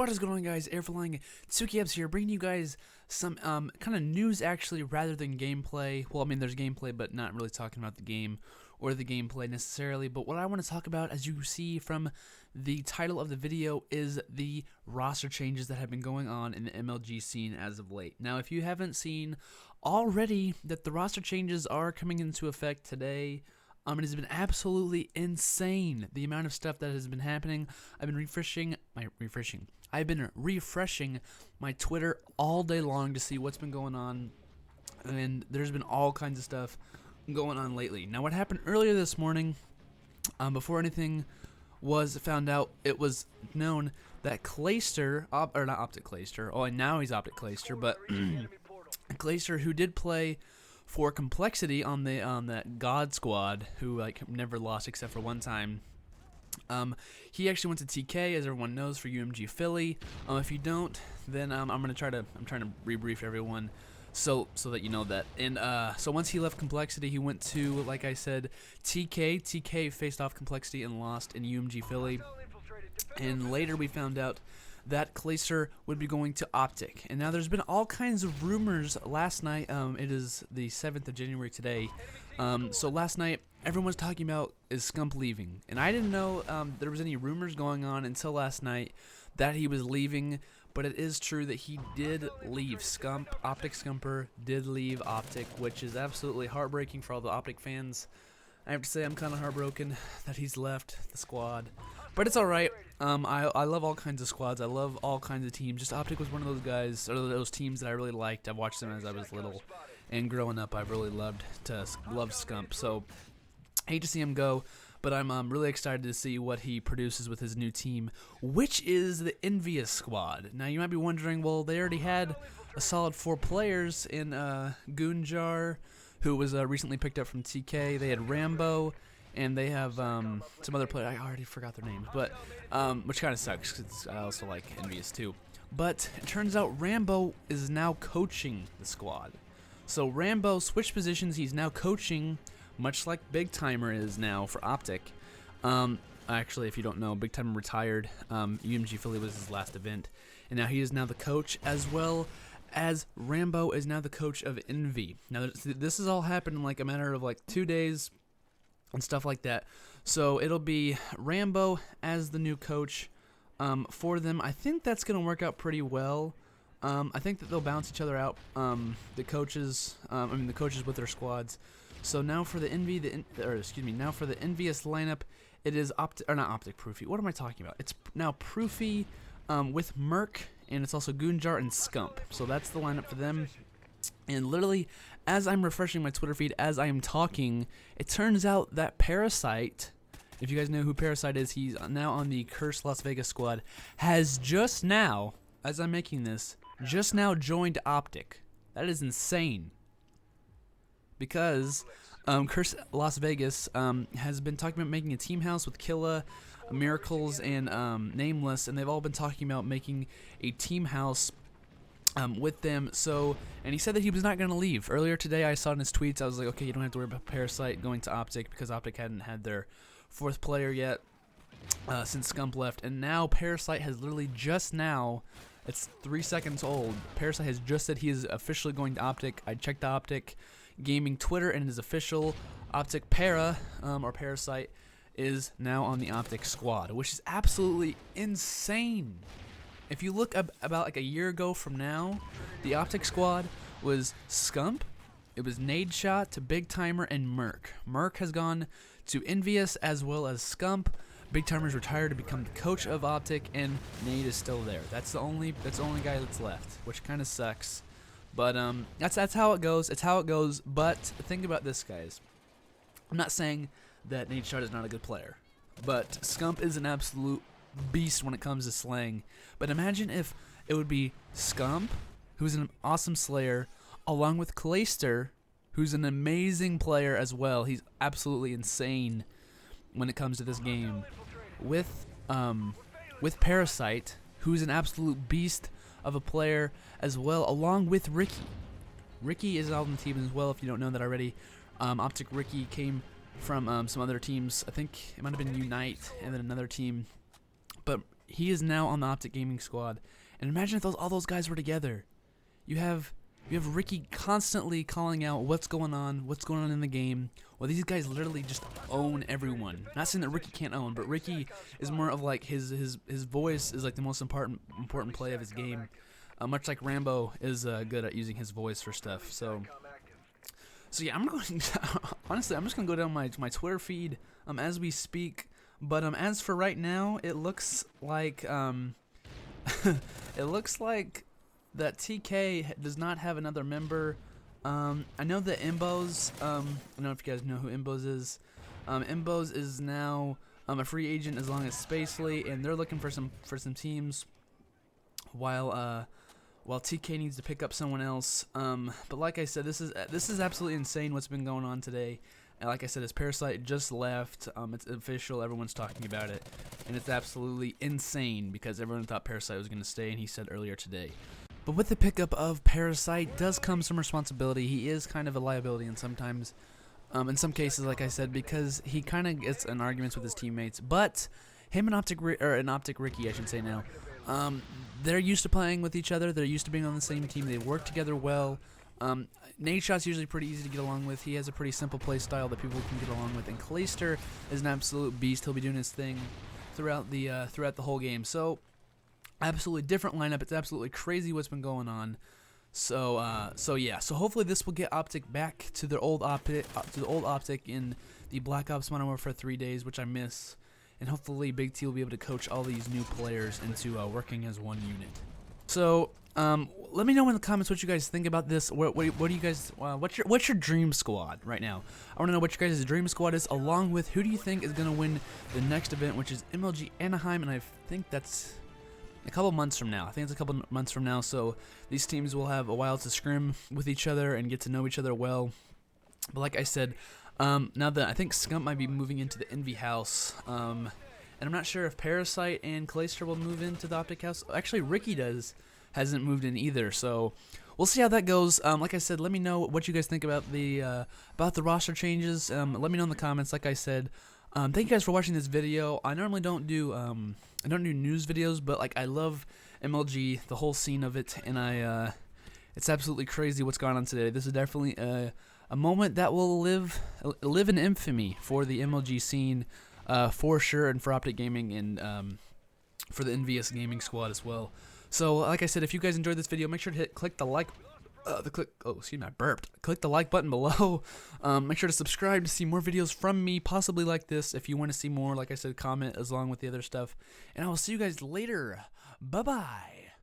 What is going on, guys? Airflying Tsuki here, bringing you guys some kind of news actually rather than gameplay. Well, I mean there's gameplay, but not really talking about the game or the gameplay necessarily. But what I want to talk about, as you see from the title of the video, is the roster changes that have been going on in the MLG scene as of late. Now, if you haven't seen already that the roster changes are coming into effect today, it has been absolutely insane, the amount of stuff that has been happening. I've been refreshing my Twitter all day long to see what's been going on, and there's been all kinds of stuff going on lately. Now, what happened earlier this morning, before anything was found out, it was known that Clayster, or not OPTIC CLAYSTER, oh, and now he's OPTIC CLAYSTER, but CLAYSTER, who did play for Complexity on the that God squad, who never lost except for one time. He actually went to TK, as everyone knows, for UMG Philly. If you don't, then I'm trying to rebrief everyone so that you know that. And so once he left Complexity, he went to, like I said, TK. TK faced off Complexity and lost in UMG Philly. And later we found out that CLAYSTER would be going to OPTIC. And now there's been all kinds of rumors last night. It is the 7th of January today. So last night, everyone was talking about is SCUMP leaving. And I didn't know there was any rumors going on until last night that he was leaving. But it is true that he did leave. SCUMP, OPTIC Scumper, did leave OPTIC, which is absolutely heartbreaking for all the OPTIC fans. I have to say I'm kind of heartbroken that he's left the squad. But it's alright. I love all kinds of squads. I love all kinds of teams. Just OPTIC was one of those guys, or those teams that I really liked. I've watched them as I was little. And growing up, I've really loved SCUMP. So, I hate to see him go, but I'm really excited to see what he produces with his new team, which is the Envious Squad. Now, you might be wondering, well, they already had a solid 4 players in Goonjar, who was recently picked up from TK. They had Rambo, and they have some other players. I already forgot their names, but which kind of sucks because I also like Envious too. But it turns out Rambo is now coaching the squad. So Rambo switched positions. He's now coaching, much like Big Timer is now for OPTIC. Actually, if you don't know, Big Timer retired. UMG Philly was his last event, and now he is now the coach, as well as Rambo is now the coach of Envy. Now this has all happened in like a matter of like 2 days and stuff like that. So it'll be Rambo as the new coach for them. I think that's gonna work out pretty well. I think that they'll balance each other out. The coaches with their squads. So now for the now for the Envious lineup, it is not OPTIC Proofy. What am I talking about? It's now Proofy with Merc, and it's also Goonjar and SCUMP. So that's the lineup for them. And literally, as I'm refreshing my Twitter feed, as I am talking, it turns out that Parasite, if you guys know who Parasite is, he's now on the Cursed Las Vegas squad, has just now, as I'm making this, just now joined OPTIC. That is insane. Because Cursed Las Vegas has been talking about making a team house with Killa, Miracles, and Nameless, and they've all been talking about making a team house with them. So, and he said that he was not going to leave. Earlier today, I saw in his tweets, I was like, okay, you don't have to worry about Parasite going to OPTIC, because OPTIC hadn't had their 4th player yet since SCUMP left. And now Parasite has literally just now, it's 3 seconds old, Parasite has just said he is officially going to OPTIC. I checked the OPTIC Gaming Twitter, and it is official. OPTIC Para, or Parasite, is now on the OPTIC squad, which is absolutely insane. If you look about like a year ago from now, the OPTIC squad was SCUMP, it was Nadeshot to Big Timer and Merc. Merc has gone to Envious as well as SCUMP. Big Timer's retired to become the coach of OPTIC, and Nade is still there. That's the only guy that's left, which kind of sucks. But that's how it goes. It's how it goes. But think about this, guys. I'm not saying that Nadeshot is not a good player, but SCUMP is an absolute beast when it comes to slaying. But imagine if it would be SCUMP, who's an awesome slayer, along with CLAYSTER, who's an amazing player as well. He's absolutely insane when it comes to this game. With Parasite, who's an absolute beast of a player as well, along with Ricky. Ricky is on the team as well, if you don't know that already. OPTIC Ricky came from some other teams. I think it might have been Unite and then another team. But he is now on the Optic Gaming squad. And imagine if all those guys were together. You have Ricky constantly calling out what's going on in the game. Well, these guys literally just own everyone. Not saying that Ricky can't own, but Ricky is more of like his voice is like the most important play of his game. Much like Rambo is good at using his voice for stuff. So yeah, I'm going. Honestly, I'm just gonna go down my Twitter feed as we speak. But as for right now, it looks like it looks like that TK does not have another member. I know that Imbos, I don't know if you guys know who Imbos is. Imbos is now a free agent as long as Spacely, and they're looking for some teams, while TK needs to pick up someone else. But like I said, this is absolutely insane what's been going on today. And like I said, his Parasite just left. It's official. Everyone's talking about it, and it's absolutely insane because everyone thought Parasite was going to stay, and he said earlier today. But with the pickup of Parasite does come some responsibility. He is kind of a liability, and sometimes, in some cases, like I said, because he kind of gets in arguments with his teammates. But him and Optic Ricky, I should say now, they're used to playing with each other. They're used to being on the same team. They work together well. Nadeshot's usually pretty easy to get along with. He has a pretty simple play style that people can get along with. And Clayster is an absolute beast. He'll be doing his thing throughout the whole game. So absolutely different lineup. It's absolutely crazy what's been going on. So yeah. So hopefully this will get Optic back to their old Optic in the Black Ops Modern Warfare 3 days, which I miss. And hopefully Big T will be able to coach all these new players into working as one unit. So let me know in the comments what you guys think about this. What do you guys? What's your dream squad right now? I want to know what your guys' dream squad is, along with who do you think is gonna win the next event, which is MLG Anaheim, and I think that's a couple months from now. I think it's a couple months from now. So these teams will have a while to scrim with each other and get to know each other well. But like I said, now that I think Scump might be moving into the Envy House, and I'm not sure if Parasite and Clayster will move into the Optic House. Actually, Ricky hasn't moved in either, so we'll see how that goes. Like I said, let me know what you guys think about the roster changes. Let me know in the comments. Like I said, thank you guys for watching this video. I normally don't do news videos, but like I love MLG, the whole scene of it, and it's absolutely crazy what's going on today. This is definitely a moment that will live in infamy for the MLG scene, for sure, and for Optic Gaming, and for the Envious Gaming squad as well. So, like I said, if you guys enjoyed this video, make sure to click the like, I burped. Click the like button below. Make sure to subscribe to see more videos from me, possibly like this. If you want to see more, like I said, comment along with the other stuff. And I will see you guys later. Bye-bye.